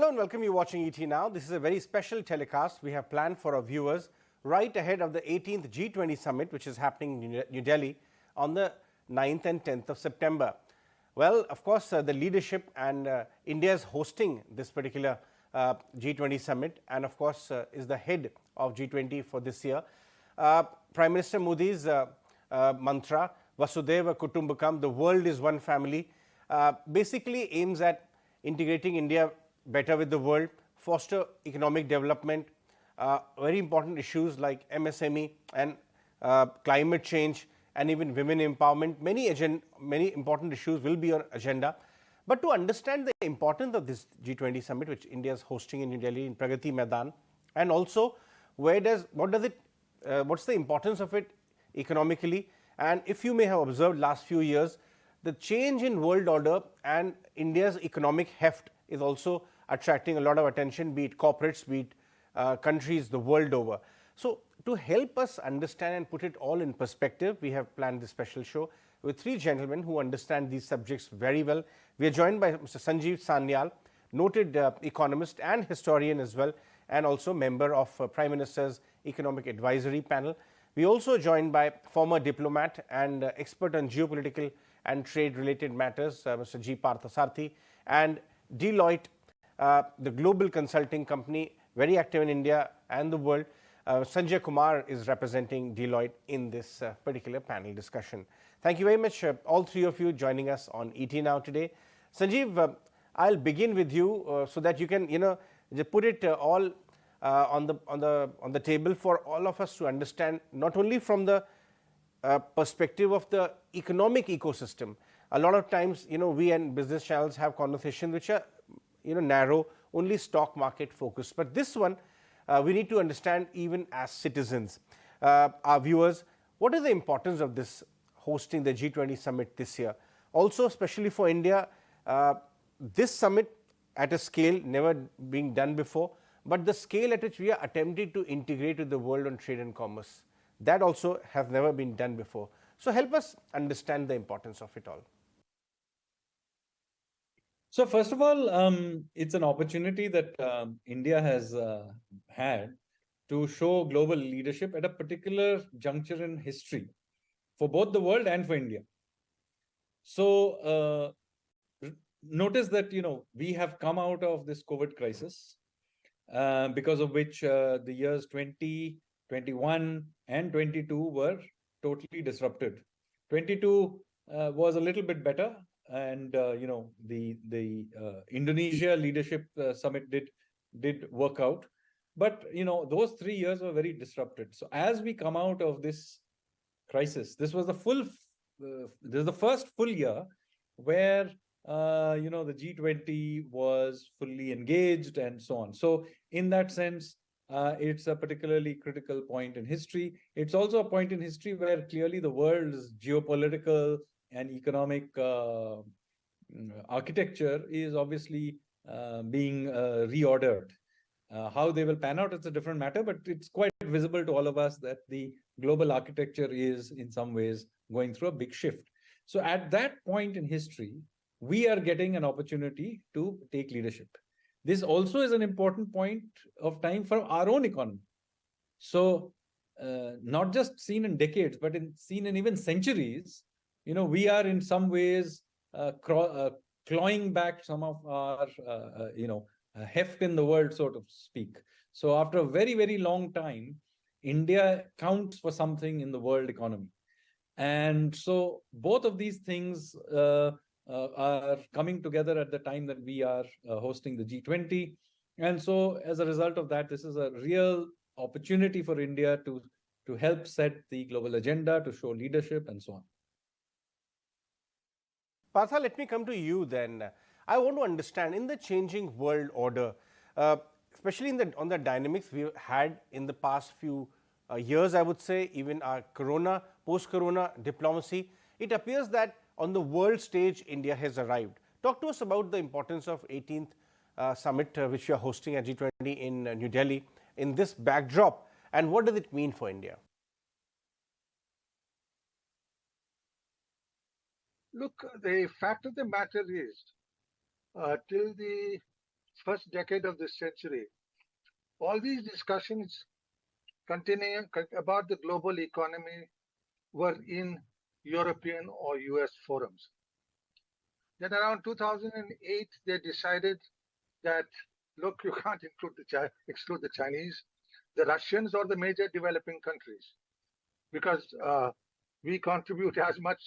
Hello and welcome. You're watching ET Now. This is a very special telecast we have planned for our viewers right ahead of the 18th G20 Summit, which is happening in New Delhi on the 9th and 10th of September. Well, of course, the leadership and India is hosting this particular G20 Summit and, of course, is the head of G20 for this year. Prime Minister Modi's mantra, Vasudhaiva Kutumbakam, the world is one family, basically aims at integrating India better with the world, foster economic development, very important issues like MSME and climate change and even women empowerment. Many important issues will be on agenda. But to understand the importance of this G20 summit, which India is hosting in New Delhi in Pragati Maidan, and also what's the importance of it economically, and if you may have observed last few years, the change in world order and India's economic heft is also attracting a lot of attention, be it corporates, be it countries the world over. So to help us understand and put it all in perspective, we have planned this special show with three gentlemen who understand these subjects very well. We are joined by Mr. Sanjeev Sanyal, noted economist and historian as well, and also member of Prime Minister's Economic Advisory Panel. We also joined by former diplomat and expert on geopolitical and trade related matters, Mr. G Parthasarthy, and Deloitte, the global consulting company, very active in India and the world. Sanjay Kumar is representing Deloitte in this particular panel discussion. Thank you very much, all three of you joining us on ET Now today. Sanjeev, I'll begin with you so that you can, just put it all on the table for all of us to understand, not only from the perspective of the economic ecosystem. A lot of times, we and business channels have conversations which are, narrow, only stock market focused. But this one, we need to understand even as citizens. Our viewers, what is the importance of this hosting the G20 summit this year? Also, especially for India, this summit at a scale never being done before, but the scale at which we are attempting to integrate with the world on trade and commerce, that also has never been done before. So help us understand the importance of it all. So first of all, it's an opportunity that India has had to show global leadership at a particular juncture in history for both the world and for India. So notice that, we have come out of this COVID crisis because of which the years 20, 21 and 22 were totally disrupted. 22 was a little bit better. And the Indonesia Leadership Summit did work out, but those 3 years were very disrupted. So as we come out of this crisis, this was the first full year where the G20 was fully engaged and so on. So in that sense, it's a particularly critical point in history. It's also a point in history where clearly the world's geopolitical and economic architecture is obviously being reordered. How they will pan out, it's a different matter, but it's quite visible to all of us that the global architecture is in some ways going through a big shift. So at that point in history, we are getting an opportunity to take leadership. This also is an important point of time for our own economy. So not just seen in decades, but seen in even centuries, we are in some ways clawing back some of our, heft in the world, so to speak. So after a very, very long time, India counts for something in the world economy. And so both of these things are coming together at the time that we are hosting the G20. And so as a result of that, this is a real opportunity for India to help set the global agenda, to show leadership and so on. Partha, let me come to you then. I want to understand, in the changing world order, especially on the dynamics we've had in the past few years, I would say, even our post-corona diplomacy, it appears that on the world stage, India has arrived. Talk to us about the importance of 18th Summit, which we are hosting at G20 in New Delhi, in this backdrop, and what does it mean for India? Look, the fact of the matter is, till the first decade of this century, all these discussions continuing about the global economy were in European or US forums. Then around 2008, they decided that, look, you can't exclude the Chinese, the Russians, or the major developing countries, because we contribute as much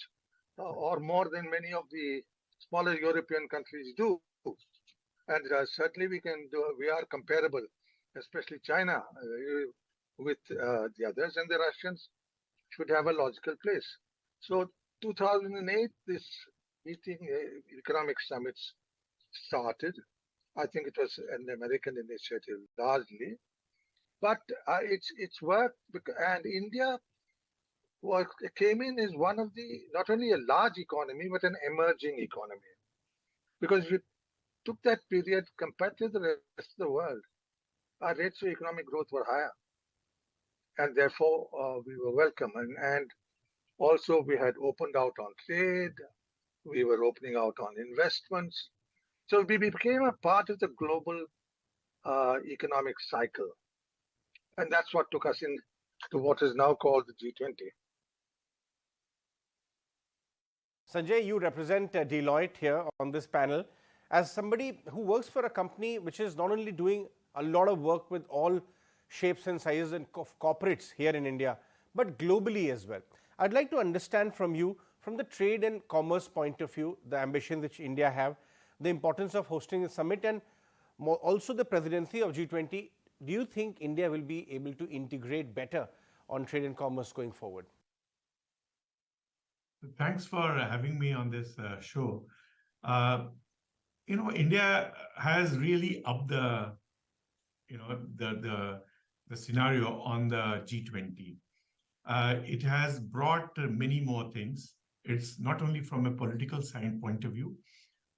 or more than many of the smaller European countries do. And certainly we are comparable, especially China, with the others, and the Russians should have a logical place. So 2008, this meeting, economic summits started. I think it was an American initiative largely, but it's worked, and India came in as one of the, not only a large economy, but an emerging economy. Because if you took that period compared to the rest of the world, our rates of economic growth were higher. And therefore, we were welcome. And also, we had opened out on trade, we were opening out on investments. So we became a part of the global economic cycle. And that's what took us into what is now called the G20. Sanjay, you represent Deloitte here on this panel. As somebody who works for a company which is not only doing a lot of work with all shapes and sizes and of corporates here in India, but globally as well, I'd like to understand from you, from the trade and commerce point of view, the ambition which India have, the importance of hosting the summit, and also the presidency of G20. Do you think India will be able to integrate better on trade and commerce going forward? Thanks for having me on this show. India has really upped the scenario on the G20. It has brought many more things. It's not only from a political science point of view,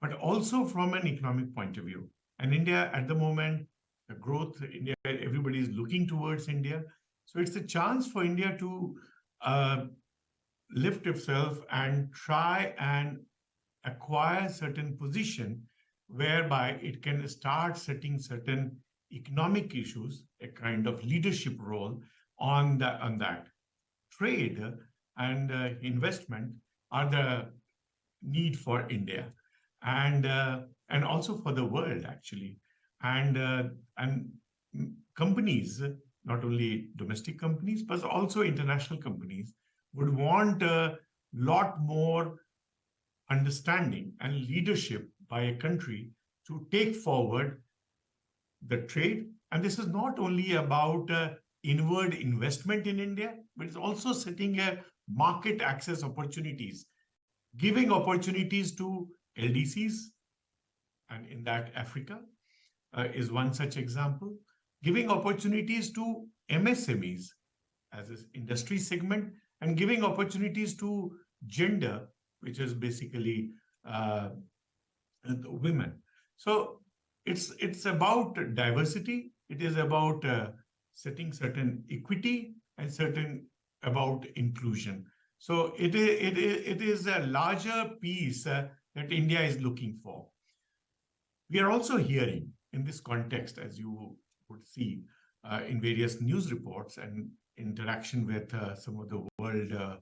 but also from an economic point of view. And India, at the moment, the growth, India, everybody is looking towards India. So it's a chance for India to lift itself and try and acquire certain position whereby it can start setting certain economic issues, a kind of leadership role on that. Trade and investment are the need for India and also for the world actually. And companies, not only domestic companies, but also international companies, would want a lot more understanding and leadership by a country to take forward the trade. And this is not only about inward investment in India, but it's also setting a market access opportunities, giving opportunities to LDCs, and in that Africa is one such example, giving opportunities to MSMEs as an industry segment, and giving opportunities to gender, which is basically women. So it's about diversity. It is about setting certain equity and certain about inclusion. So it is a larger piece that India is looking for. We are also hearing in this context, as you would see in various news reports and interaction with some of the world,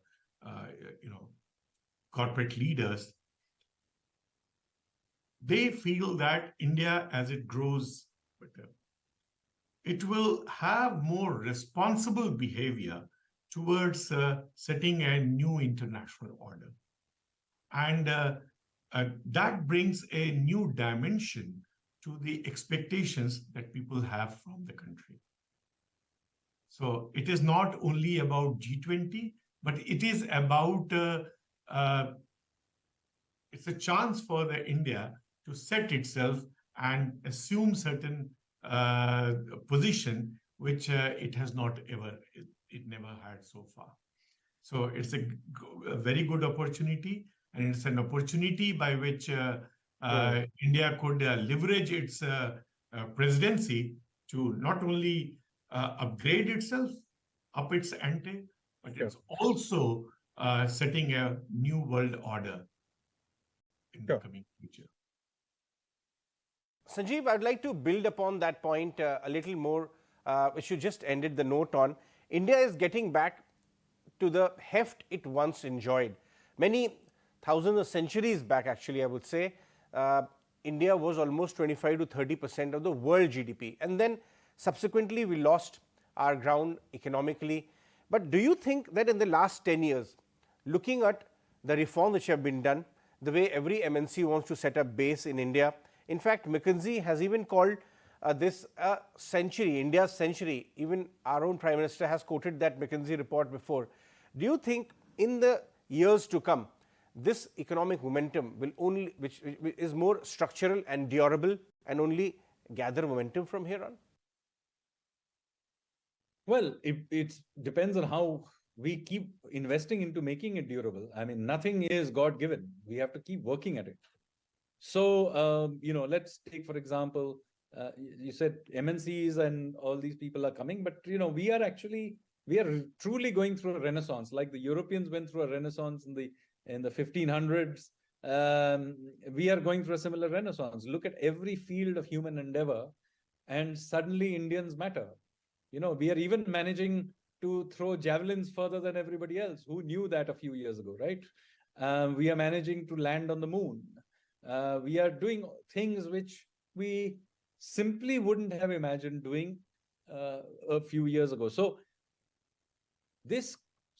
corporate leaders, they feel that India, as it grows better, it will have more responsible behavior towards setting a new international order. And that brings a new dimension to the expectations that people have from the country. So it is not only about G20, but it is about, it's a chance for the India to set itself and assume certain position which it has not ever, it never had so far. So it's a very good opportunity, and it's an opportunity by which India could leverage its presidency to not only upgrade itself, up its ante, but it's also setting a new world order in the coming future. Sanjeev, I'd like to build upon that point a little more, which you just ended the note on. India is getting back to the heft it once enjoyed. Many thousands of centuries back, actually, I would say, India was almost 25 to 30% of the world GDP. And then subsequently, we lost our ground economically. But do you think that in the last 10 years, looking at the reforms which have been done, the way every MNC wants to set up base in India, in fact, McKinsey has even called this a century, India's century. Even our own Prime Minister has quoted that McKinsey report before. Do you think in the years to come, this economic momentum will only, which is more structural and durable, and only gather momentum from here on? Well, it depends on how we keep investing into making it durable. I mean, nothing is God-given. We have to keep working at it. So, let's take, for example, you said MNCs and all these people are coming, but, we are truly going through a renaissance, like the Europeans went through a renaissance in the 1500s. We are going through a similar renaissance. Look at every field of human endeavor, and suddenly Indians matter. We are even managing to throw javelins further than everybody else. Who knew that a few years ago, right? We are managing to land on the moon. We are doing things which we simply wouldn't have imagined doing a few years ago. So this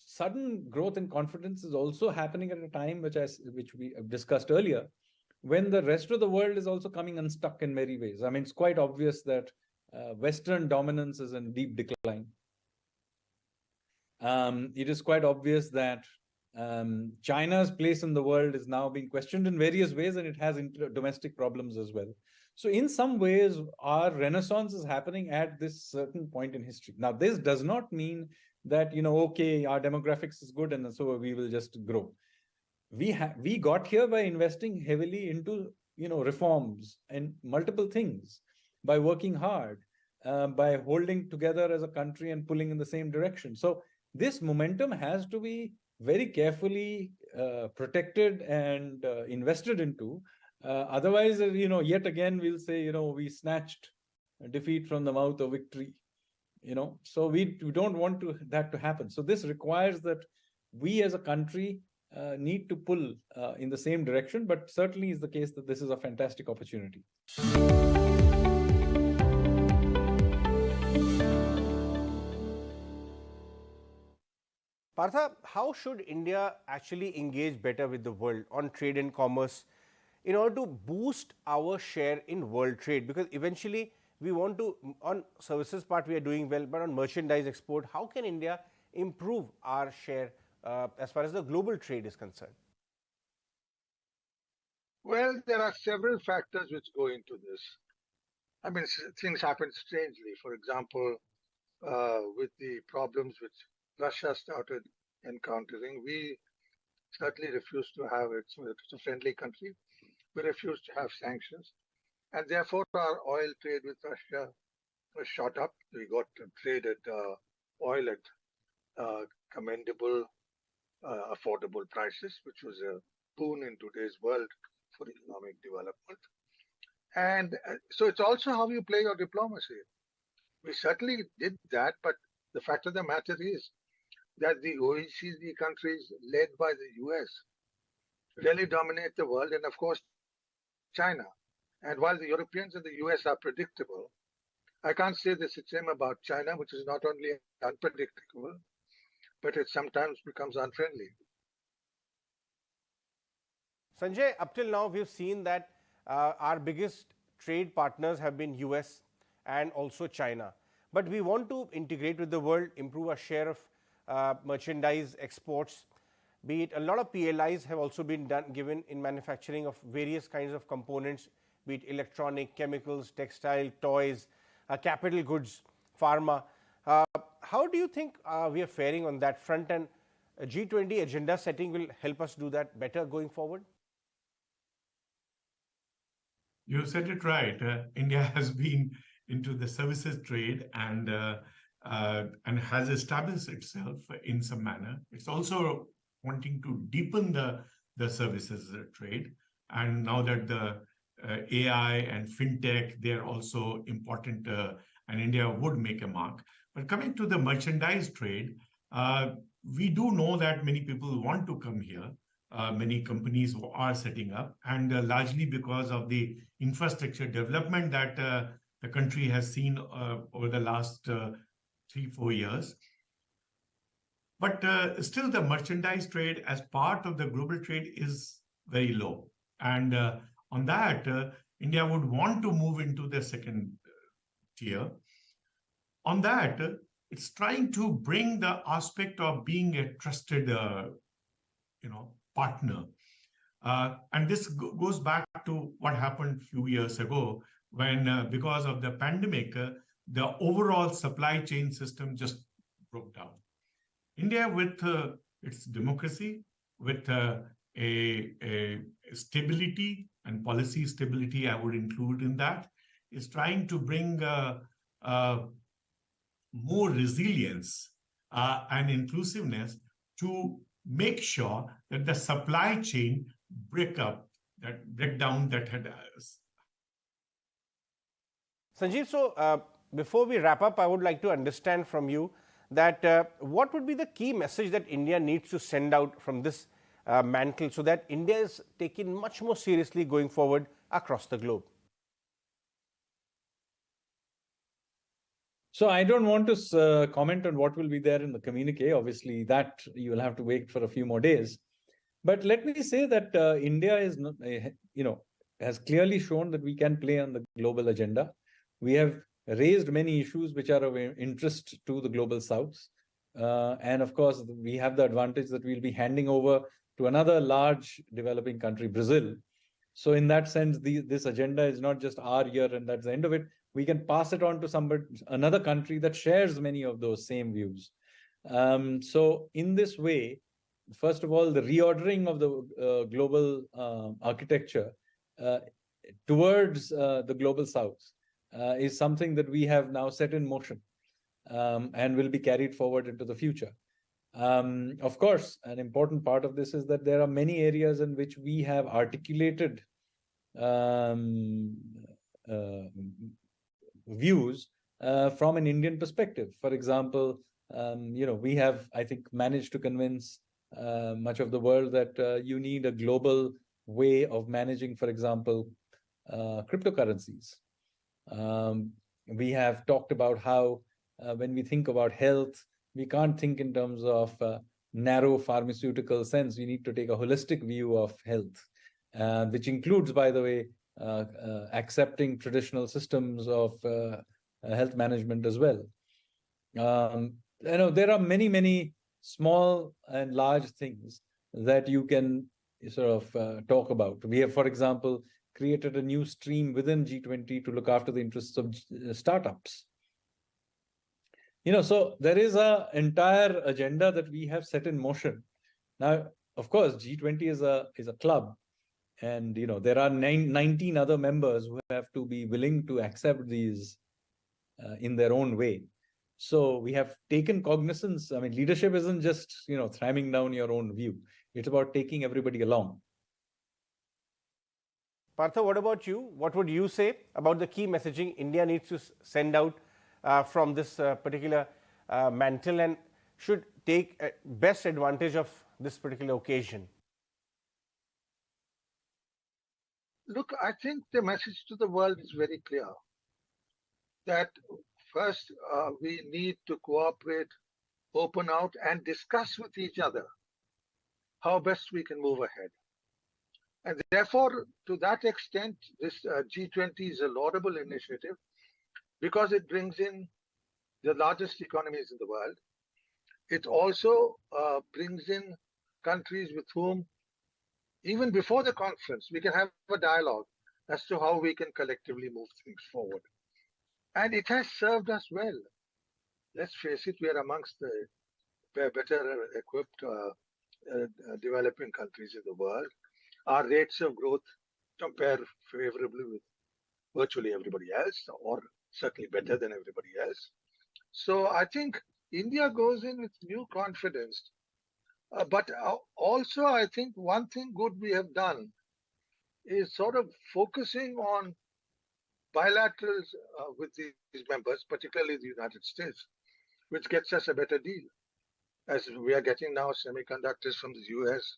sudden growth in confidence is also happening at a time which we discussed earlier, when the rest of the world is also coming unstuck in many ways. I mean, it's quite obvious that Western dominance is in deep decline. It is quite obvious that China's place in the world is now being questioned in various ways, and it has domestic problems as well. So in some ways, our renaissance is happening at this certain point in history. Now, this does not mean that, okay, our demographics is good and so we will just grow. We got here by investing heavily into, reforms and multiple things, by working hard, by holding together as a country and pulling in the same direction. So this momentum has to be very carefully protected and invested into. Otherwise, yet again, we'll say, we snatched defeat from the mouth of victory. So we don't want that to happen. So this requires that we as a country need to pull in the same direction, but certainly is the case that this is a fantastic opportunity. Partha, how should India actually engage better with the world on trade and commerce in order to boost our share in world trade? Because eventually we want to, on services part we are doing well, but on merchandise export, how can India improve our share as far as the global trade is concerned? Well, there are several factors which go into this. I mean, things happen strangely. For example, with the problems which Russia started encountering, we certainly refused to have it. So it's a friendly country. We refused to have sanctions. And therefore, our oil trade with Russia was shot up. We got to trade at oil at commendable, affordable prices, which was a boon in today's world for economic development. And so it's also how you play your diplomacy. We certainly did that, but the fact of the matter is that the OECD countries led by the US really dominate the world, and of course, China. And while the Europeans and the US are predictable, I can't say the same about China, which is not only unpredictable, but it sometimes becomes unfriendly. Sanjay, up till now, we've seen that our biggest trade partners have been US and also China. But we want to integrate with the world, improve our share of merchandise exports. Be it a lot of PLIs have also been given in manufacturing of various kinds of components, be it electronic, chemicals, textile, toys, capital goods, pharma. How do you think we are faring on that front, and G20 agenda setting will help us do that better going forward? You said it right. India has been into the services trade and has established itself in some manner. It's also wanting to deepen the services trade. And now that the AI and fintech, they're also important, and India would make a mark. But coming to the merchandise trade, we do know that many people want to come here. Many companies are setting up, and largely because of the infrastructure development that the country has seen over the last 3-4 years. But still, the merchandise trade as part of the global trade is very low. And on that, India would want to move into the second tier. On that, it's trying to bring the aspect of being a trusted, partner. And this goes back to what happened a few years ago when, because of the pandemic, the overall supply chain system just broke down. India, with its democracy, with a stability and policy stability, I would include in that, is trying to bring more resilience and inclusiveness to make sure that the supply chain breakdown that had. Sanjeev, so before we wrap up, I would like to understand from you that what would be the key message that India needs to send out from this mantle so that India is taken much more seriously going forward across the globe? So I don't want to comment on what will be there in the communique. Obviously, that you will have to wait for a few more days. But let me say that India is, has clearly shown that we can play on the global agenda. We have raised many issues which are of interest to the global south. And of course, we have the advantage that we'll be handing over to another large developing country, Brazil. So in that sense, this agenda is not just our year and that's the end of it. We can pass it on to another country that shares many of those same views. So in this way, first of all, the reordering of the global architecture towards the global south is something that we have now set in motion and will be carried forward into the future. Of course, an important part of this is that there are many areas in which we have articulated views from an Indian perspective. For example, we have, I think, managed to convince much of the world that you need a global way of managing, for example, cryptocurrencies. We have talked about how when we think about health, we can't think in terms of narrow pharmaceutical sense. We need to take a holistic view of health, which includes, by the way, accepting traditional systems of health management as well. There are many, many small and large things that you can sort of talk about. We have, for example, created a new stream within G20 to look after the interests of startups. So there is an entire agenda that we have set in motion. Now, of course, G20 is a club, and there are 19 other members who have to be willing to accept these in their own way. So we have taken cognizance. I mean, leadership isn't just throwing down your own view. It's about taking everybody along. Partha, what about you? What would you say about the key messaging India needs to send out from this particular mantle and should take best advantage of this particular occasion? Look, I think the message to the world is very clear that first we need to cooperate, open out, and discuss with each other how best we can move ahead. And therefore, to that extent, this G20 is a laudable initiative because it brings in the largest economies in the world. It also brings in countries with whom, even before the conference, we can have a dialogue as to how we can collectively move things forward. And it has served us well. Let's face it, we are amongst the better equipped developing countries in the world. Our rates of growth compare favorably with virtually everybody else, or certainly better than everybody else. So I think India goes in with new confidence. But also, I think one thing good we have done is sort of focusing on bilaterals with these members, particularly the United States, which gets us a better deal, as we are getting now semiconductors from the US,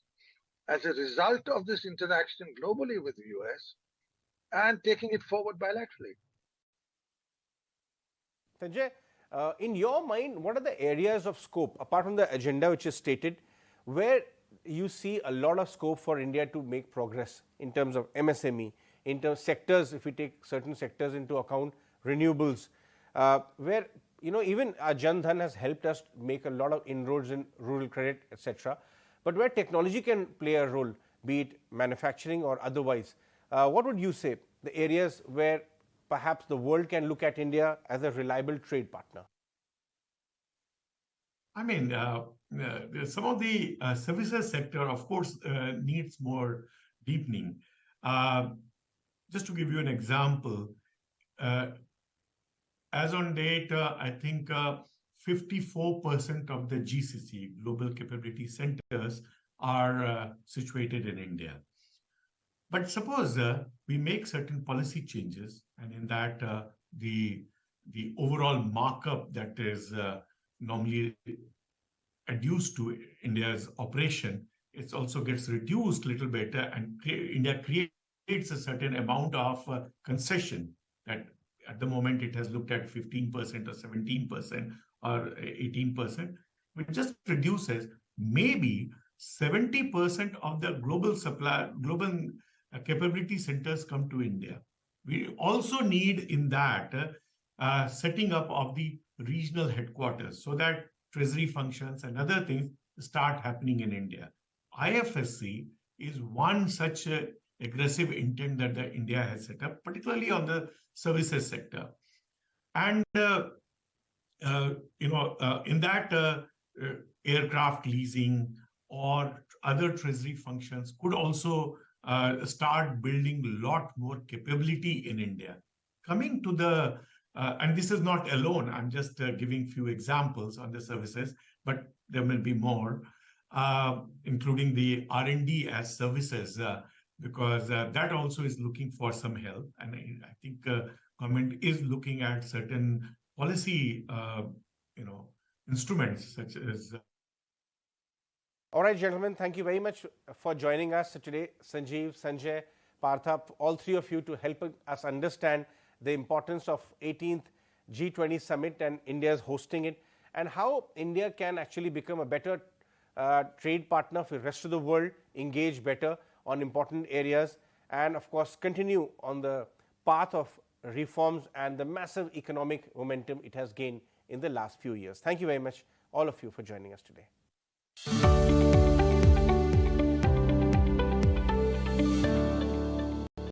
as a result of this interaction globally with the US and taking it forward bilaterally. Sanjay, in your mind, what are the areas of scope, apart from the agenda which is stated, where you see a lot of scope for India to make progress in terms of MSME, in terms of sectors, if we take certain sectors into account, renewables, where even our Jan Dhan has helped us make a lot of inroads in rural credit, etc. But where technology can play a role, be it manufacturing or otherwise, what would you say the areas where perhaps the world can look at India as a reliable trade partner? I mean, some of the services sector, of course, needs more deepening. Just to give you an example, as on date, I think 54% of the GCC, Global Capability Centers, are situated in India. But suppose we make certain policy changes, and in that the overall markup that is normally adduced to India's operation, it also gets reduced a little bit, and India creates a certain amount of concession that at the moment it has looked at 15% or 17% or 18%, which just reduces. Maybe 70% of the global capability centers come to India. We also need in that setting up of the regional headquarters so that treasury functions and other things start happening in India. IFSC is one such aggressive intent that India has set up, particularly on the services sector. And, in that aircraft leasing or other treasury functions could also start building a lot more capability in India. Coming to the, and this is not alone, I'm just giving few examples on the services, but there will be more, including the R&D as services, because that also is looking for some help. And I think government is looking at certain policy, instruments such as. All right, gentlemen, thank you very much for joining us today. Sanjeev, Sanjay, Partha, all three of you to help us understand the importance of 18th G20 Summit and India's hosting it, and how India can actually become a better trade partner for the rest of the world, engage better on important areas, and of course continue on the path of reforms and the massive economic momentum it has gained in the last few years. Thank you very much, all of you, for joining us today.